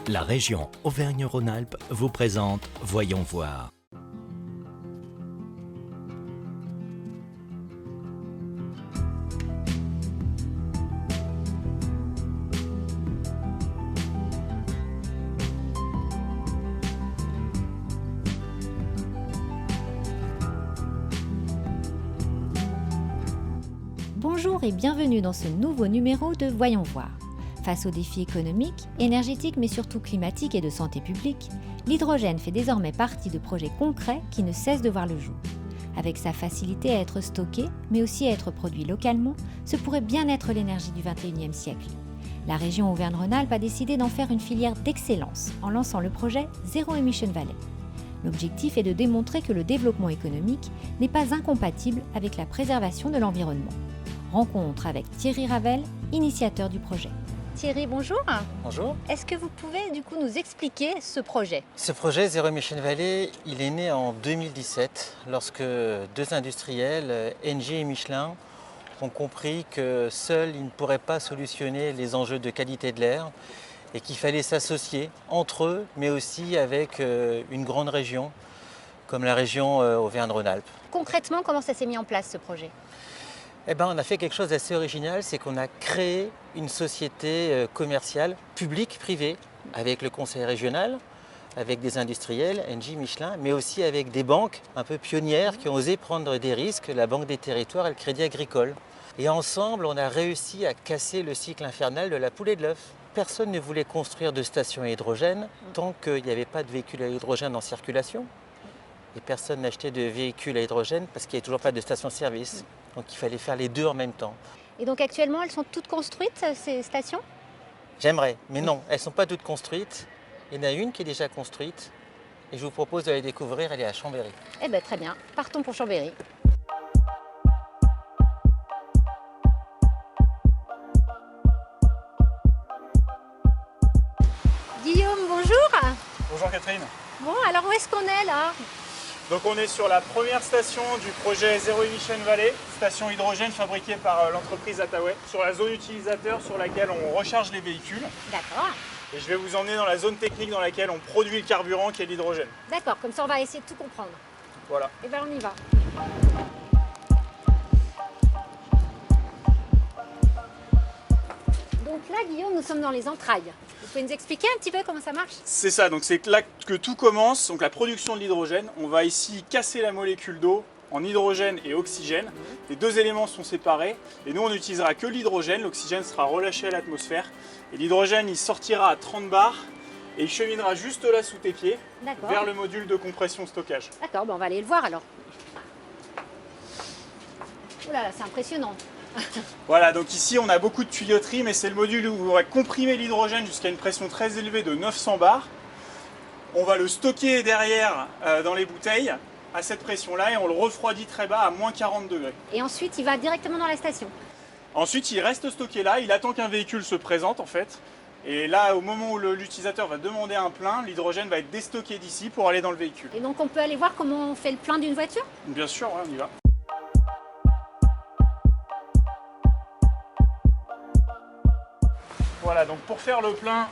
La région Auvergne-Rhône-Alpes vous présente Voyons voir. Bonjour et bienvenue dans ce nouveau numéro de Voyons voir. Face aux défis économiques, énergétiques mais surtout climatiques et de santé publique, l'hydrogène fait désormais partie de projets concrets qui ne cessent de voir le jour. Avec sa facilité à être stocké, mais aussi à être produit localement, ce pourrait bien être l'énergie du XXIe siècle. La région Auvergne-Rhône-Alpes a décidé d'en faire une filière d'excellence en lançant le projet Zero Emission Valley. L'objectif est de démontrer que le développement économique n'est pas incompatible avec la préservation de l'environnement. Rencontre avec Thierry Ravel, initiateur du projet. Thierry, bonjour. Bonjour. Est-ce que vous pouvez du coup nous expliquer ce projet ? Ce projet Zero Emission Valley, il est né en 2017 lorsque deux industriels, Engie et Michelin, ont compris que seuls ils ne pourraient pas solutionner les enjeux de qualité de l'air et qu'il fallait s'associer entre eux, mais aussi avec une grande région comme la région Auvergne-Rhône-Alpes. Concrètement, comment ça s'est mis en place ce projet ? On a fait quelque chose d'assez original, c'est qu'on a créé une société commerciale publique-privée avec le conseil régional, avec des industriels, Engie, Michelin, mais aussi avec des banques un peu pionnières qui ont osé prendre des risques, la Banque des Territoires et le Crédit Agricole. Et ensemble, on a réussi à casser le cycle infernal de la poule et de l'œuf. Personne ne voulait construire de stations à hydrogène tant qu'il n'y avait pas de véhicules à hydrogène en circulation. Et personne n'achetait de véhicules à hydrogène parce qu'il n'y avait toujours pas de station-service. Donc il fallait faire les deux en même temps. Et donc actuellement, elles sont toutes construites, ces stations ? J'aimerais, mais non, elles ne sont pas toutes construites. Il y en a une qui est déjà construite et je vous propose de la découvrir, elle est à Chambéry. Eh bien très bien, partons pour Chambéry. Guillaume, bonjour. Bonjour Catherine. Bon, alors où est-ce qu'on est là ? Donc on est sur la première station du projet Zero Emission Valley, station hydrogène fabriquée par l'entreprise Attaway, sur la zone utilisateur sur laquelle on recharge les véhicules. D'accord. Et je vais vous emmener dans la zone technique dans laquelle on produit le carburant qui est l'hydrogène. D'accord, comme ça on va essayer de tout comprendre. Voilà. Et bien on y va. Donc là Guillaume, nous sommes dans les entrailles. Vous pouvez nous expliquer un petit peu comment ça marche ? C'est ça, donc c'est là que tout commence, donc la production de l'hydrogène. On va ici casser la molécule d'eau en hydrogène et oxygène. Les deux éléments sont séparés et nous on n'utilisera que l'hydrogène, l'oxygène sera relâché à l'atmosphère. Et l'hydrogène il sortira à 30 bars et il cheminera juste là sous tes pieds vers le module de compression stockage. D'accord, on va aller le voir alors. Oh là là, c'est impressionnant. Voilà, donc ici on a beaucoup de tuyauterie, mais c'est le module où on va comprimer l'hydrogène jusqu'à une pression très élevée de 900 bars. On va le stocker derrière dans les bouteilles à cette pression-là et on le refroidit très bas à moins 40 degrés. Et ensuite, il va directement dans la station. Ensuite, il reste stocké là, il attend qu'un véhicule se présente en fait. Et là, au moment où l'utilisateur va demander un plein, l'hydrogène va être déstocké d'ici pour aller dans le véhicule. Et donc on peut aller voir comment on fait le plein d'une voiture ? Bien sûr, ouais, on y va. Voilà, donc pour faire le plein,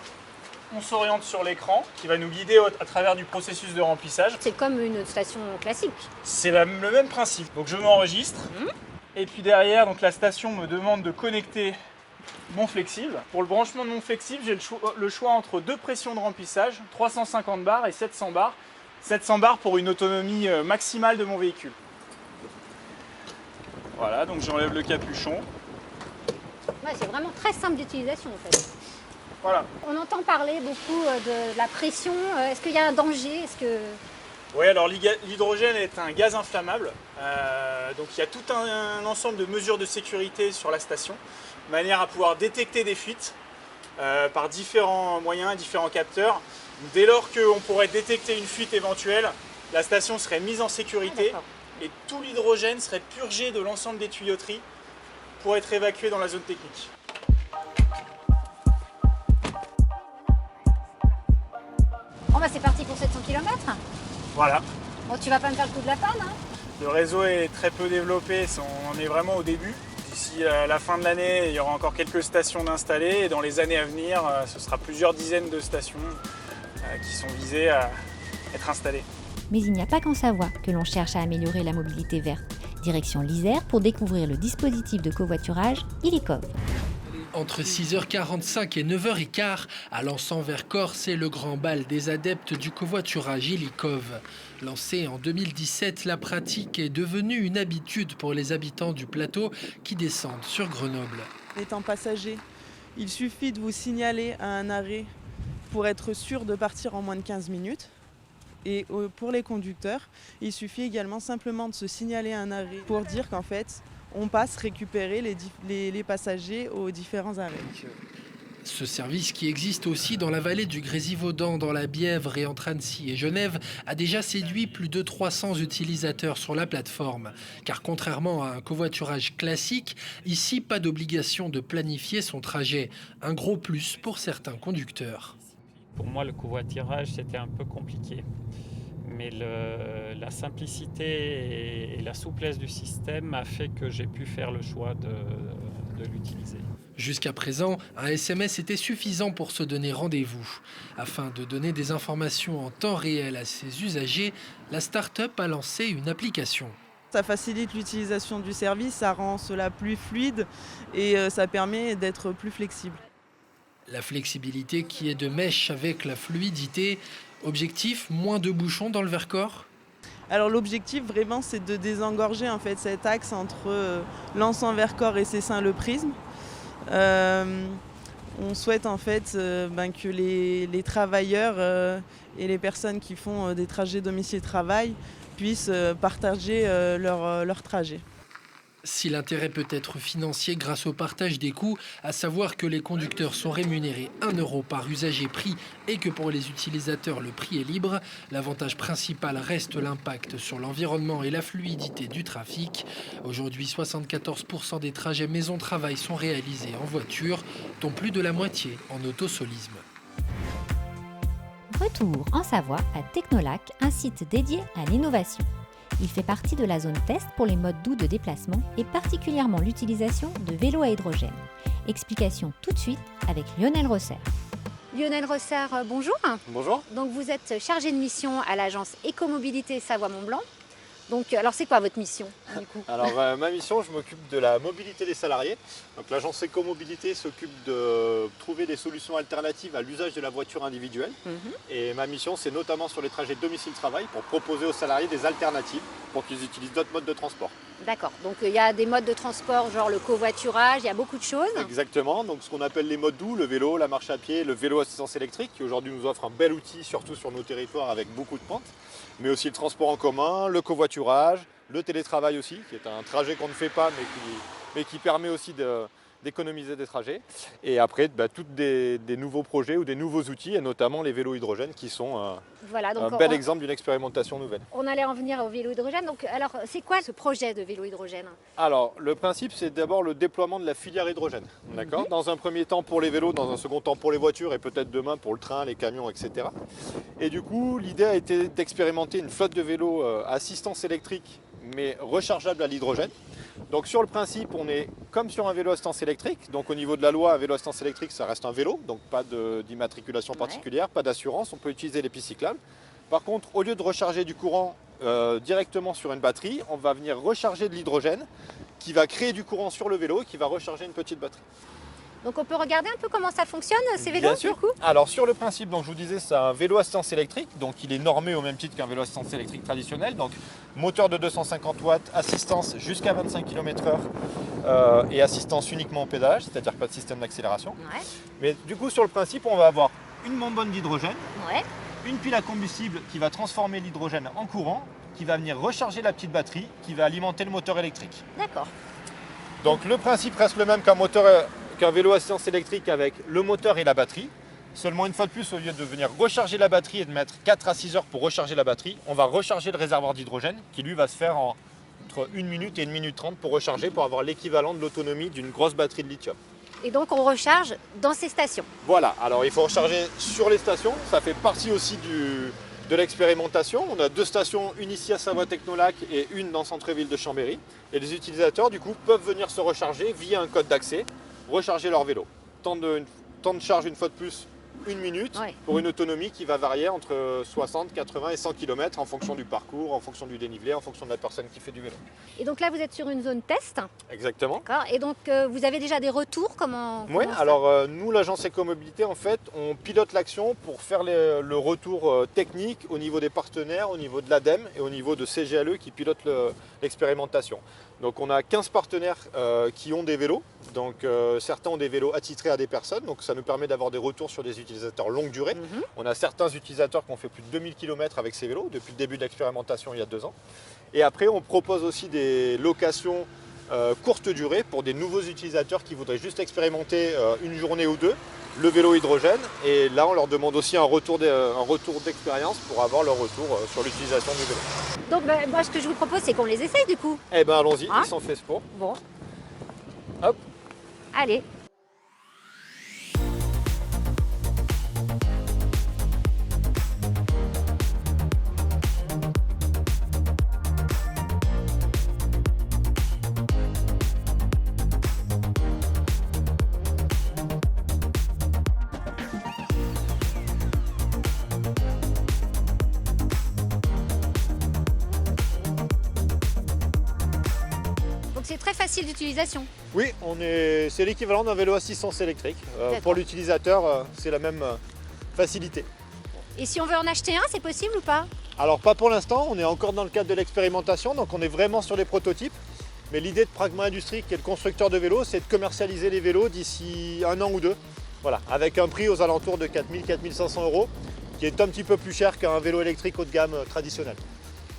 on s'oriente sur l'écran qui va nous guider à travers du processus de remplissage. C'est comme une station classique. C'est le même principe. Donc je m'enregistre et puis derrière, donc la station me demande de connecter mon flexible. Pour le branchement de mon flexible, j'ai le choix entre deux pressions de remplissage, 350 bars et 700 bars. 700 bars pour une autonomie maximale de mon véhicule. Voilà, donc j'enlève le capuchon. Ouais, c'est vraiment très simple d'utilisation en fait. Voilà. On entend parler beaucoup de la pression. Est-ce qu'il y a un danger ? Oui, alors l'hydrogène est un gaz inflammable. Donc il y a tout un ensemble de mesures de sécurité sur la station, de manière à pouvoir détecter des fuites par différents moyens, différents capteurs. Dès lors qu'on pourrait détecter une fuite éventuelle, la station serait mise en sécurité et tout l'hydrogène serait purgé de l'ensemble des tuyauteries pour être évacué dans la zone technique. Bon bah c'est parti pour 700 km. Voilà. Bon, tu vas pas me faire le coup de la panne, hein ? Le réseau est très peu développé, on en est vraiment au début. D'ici la fin de l'année, il y aura encore quelques stations d'installer et dans les années à venir, ce sera plusieurs dizaines de stations qui sont visées à être installées. Mais il n'y a pas qu'en Savoie que l'on cherche à améliorer la mobilité verte. Direction l'Isère pour découvrir le dispositif de covoiturage Illikov. Entre 6h45 et 9h15, à Lançon-Vercors, c'est le grand bal des adeptes du covoiturage Illikov. Lancée en 2017, la pratique est devenue une habitude pour les habitants du plateau qui descendent sur Grenoble. Étant passager, il suffit de vous signaler à un arrêt pour être sûr de partir en moins de 15 minutes. Et pour les conducteurs, il suffit également simplement de se signaler à un arrêt pour dire qu'en fait, on passe récupérer les passagers aux différents arrêts. Ce service, qui existe aussi dans la vallée du Grésivaudan, dans la Bièvre et entre Annecy et Genève, a déjà séduit plus de 300 utilisateurs sur la plateforme. Car contrairement à un covoiturage classique, ici, pas d'obligation de planifier son trajet. Un gros plus pour certains conducteurs. Pour moi, le covoiturage, c'était un peu compliqué. Mais la simplicité et la souplesse du système a fait que j'ai pu faire le choix de l'utiliser. Jusqu'à présent, un SMS était suffisant pour se donner rendez-vous. Afin de donner des informations en temps réel à ses usagers, la start-up a lancé une application. Ça facilite l'utilisation du service, ça rend cela plus fluide et ça permet d'être plus flexible. La flexibilité qui est de mèche avec la fluidité. Objectif, moins de bouchons dans le Vercors ? Alors l'objectif vraiment c'est de désengorger en fait cet axe entre Lançon-Vercors et Cessin-le-Prisme. On souhaite en fait que les travailleurs et les personnes qui font des trajets domicile-travail puissent partager leur trajet. Si l'intérêt peut être financier grâce au partage des coûts, à savoir que les conducteurs sont rémunérés 1 € par usager pris et que pour les utilisateurs le prix est libre, l'avantage principal reste l'impact sur l'environnement et la fluidité du trafic. Aujourd'hui, 74% des trajets maison-travail sont réalisés en voiture, dont plus de la moitié en autosolisme. Retour en Savoie à Technolac, un site dédié à l'innovation. Il fait partie de la zone test pour les modes doux de déplacement et particulièrement l'utilisation de vélos à hydrogène. Explication tout de suite avec Lionel Rosser. Lionel Rosser, bonjour. Bonjour. Donc vous êtes chargé de mission à l'agence Écomobilité Savoie-Mont-Blanc. Donc, alors c'est quoi votre mission du coup? Alors ma mission, je m'occupe de la mobilité des salariés. Donc l'agence Écomobilité s'occupe de trouver des solutions alternatives à l'usage de la voiture individuelle. Et ma mission, c'est notamment sur les trajets domicile-travail pour proposer aux salariés des alternatives pour qu'ils utilisent d'autres modes de transport. D'accord, donc il y a des modes de transport, genre le covoiturage, il y a beaucoup de choses. Exactement, donc ce qu'on appelle les modes doux, le vélo, la marche à pied, le vélo assistance électrique, qui aujourd'hui nous offre un bel outil, surtout sur nos territoires avec beaucoup de pentes, mais aussi le transport en commun, le covoiturage, le télétravail aussi, qui est un trajet qu'on ne fait pas, mais qui permet aussi d'économiser des trajets. Et après, tous des nouveaux projets ou des nouveaux outils, et notamment les vélos hydrogènes, qui sont voilà, donc un bel exemple d'une expérimentation nouvelle. On allait en venir au vélo hydrogène. Donc, alors, c'est quoi ce projet de vélo hydrogène? Alors, le principe, c'est d'abord le déploiement de la filière hydrogène. D'accord. Dans un premier temps pour les vélos, dans un second temps pour les voitures, et peut-être demain pour le train, les camions, etc. Et du coup, l'idée a été d'expérimenter une flotte de vélos assistance électrique, mais rechargeable à l'hydrogène. Donc sur le principe, on est comme sur un vélo assistance électrique. Donc au niveau de la loi, un vélo assistance électrique, ça reste un vélo, donc pas d'immatriculation particulière, pas d'assurance, on peut utiliser les pistes cyclables. Par contre, au lieu de recharger du courant directement sur une batterie, on va venir recharger de l'hydrogène qui va créer du courant sur le vélo et qui va recharger une petite batterie. Donc on peut regarder un peu comment ça fonctionne, ces vélos? Bien sûr. Du coup. Alors sur le principe, donc, je vous disais, c'est un vélo assistance électrique, donc il est normé au même titre qu'un vélo assistance électrique traditionnel. Donc moteur de 250 watts, assistance jusqu'à 25 km/h et assistance uniquement au pédalage, c'est-à-dire pas de système d'accélération. Ouais. Mais du coup sur le principe, on va avoir une bonbonne d'hydrogène, Ouais. une pile à combustible qui va transformer l'hydrogène en courant, qui va venir recharger la petite batterie, qui va alimenter le moteur électrique. D'accord. Donc le principe reste le même qu'un vélo assistance électrique avec le moteur et la batterie. Seulement une fois de plus, au lieu de venir recharger la batterie et de mettre 4 à 6 heures pour recharger la batterie, on va recharger le réservoir d'hydrogène qui lui va se faire entre 1 minute et 1 minute 30 pour recharger, pour avoir l'équivalent de l'autonomie d'une grosse batterie de lithium. Et donc on recharge dans ces stations. Voilà, alors il faut recharger sur les stations, ça fait partie aussi de de l'expérimentation. On a 2 stations, une ici à Savoie Technolac et une dans le centre-ville de Chambéry. Et les utilisateurs du coup peuvent venir se recharger via un code d'accès, recharger leur vélo. Temps de charge une fois de plus, 1 minute, Ouais. pour une autonomie qui va varier entre 60, 80 et 100 km en fonction du parcours, en fonction du dénivelé, en fonction de la personne qui fait du vélo. Et donc là, vous êtes sur une zone test, Exactement. d'accord? Et donc, vous avez déjà des retours? Oui, comment ça- alors nous, l'agence Écomobilité, en fait, on pilote l'action pour faire le retour technique au niveau des partenaires, au niveau de l'ADEME et au niveau de CGLE qui pilotent l'expérimentation. Donc on a 15 partenaires qui ont des vélos, donc certains ont des vélos attitrés à des personnes, donc ça nous permet d'avoir des retours sur des utilisateurs longue durée. On a certains utilisateurs qui ont fait plus de 2000 km avec ces vélos depuis le début de l'expérimentation il y a 2 ans. Et après on propose aussi des locations courte durée pour des nouveaux utilisateurs qui voudraient juste expérimenter une journée ou 2 le vélo hydrogène, et là on leur demande aussi un retour d'expérience pour avoir leur retour sur l'utilisation du vélo. Donc, moi, ce que je vous propose, c'est qu'on les essaye du coup. Eh ben allons-y, Hein ils sont faits pour. Bon. Hop. Allez. Donc c'est très facile d'utilisation. Oui, c'est l'équivalent d'un vélo assistance électrique. D'accord. Pour l'utilisateur, c'est la même facilité. Et si on veut en acheter un, c'est possible ou pas? Alors pas pour l'instant, on est encore dans le cadre de l'expérimentation, donc on est vraiment sur les prototypes. Mais l'idée de Pragma Industrie, qui est le constructeur de vélos, c'est de commercialiser les vélos d'ici 1 an ou 2. Voilà, avec un prix aux alentours de 4 000 4 500 €, qui est un petit peu plus cher qu'un vélo électrique haut de gamme traditionnel.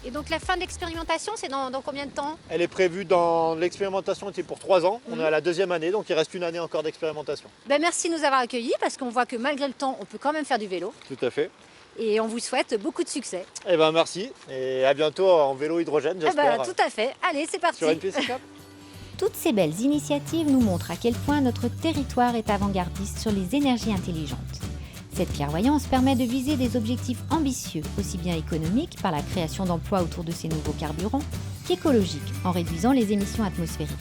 Et donc la fin de l'expérimentation, c'est dans combien de temps? Elle est prévue dans l'expérimentation, était pour 3 ans. On est à la 2e année, donc il reste 1 année encore d'expérimentation. Merci de nous avoir accueillis parce qu'on voit que malgré le temps, on peut quand même faire du vélo. Tout à fait. Et on vous souhaite beaucoup de succès. Eh ben merci, et à bientôt en vélo hydrogène, j'espère. Tout à fait. Allez, c'est parti. Sur une piste cyclable. Toutes ces belles initiatives nous montrent à quel point notre territoire est avant-gardiste sur les énergies intelligentes. Cette clairvoyance permet de viser des objectifs ambitieux, aussi bien économiques par la création d'emplois autour de ces nouveaux carburants, qu'écologiques en réduisant les émissions atmosphériques.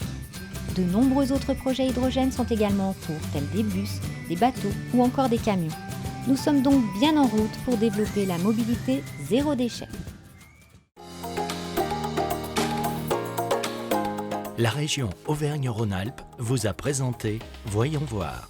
De nombreux autres projets hydrogènes sont également en cours, tels des bus, des bateaux ou encore des camions. Nous sommes donc bien en route pour développer la mobilité zéro déchet. La région Auvergne-Rhône-Alpes vous a présenté Voyons voir.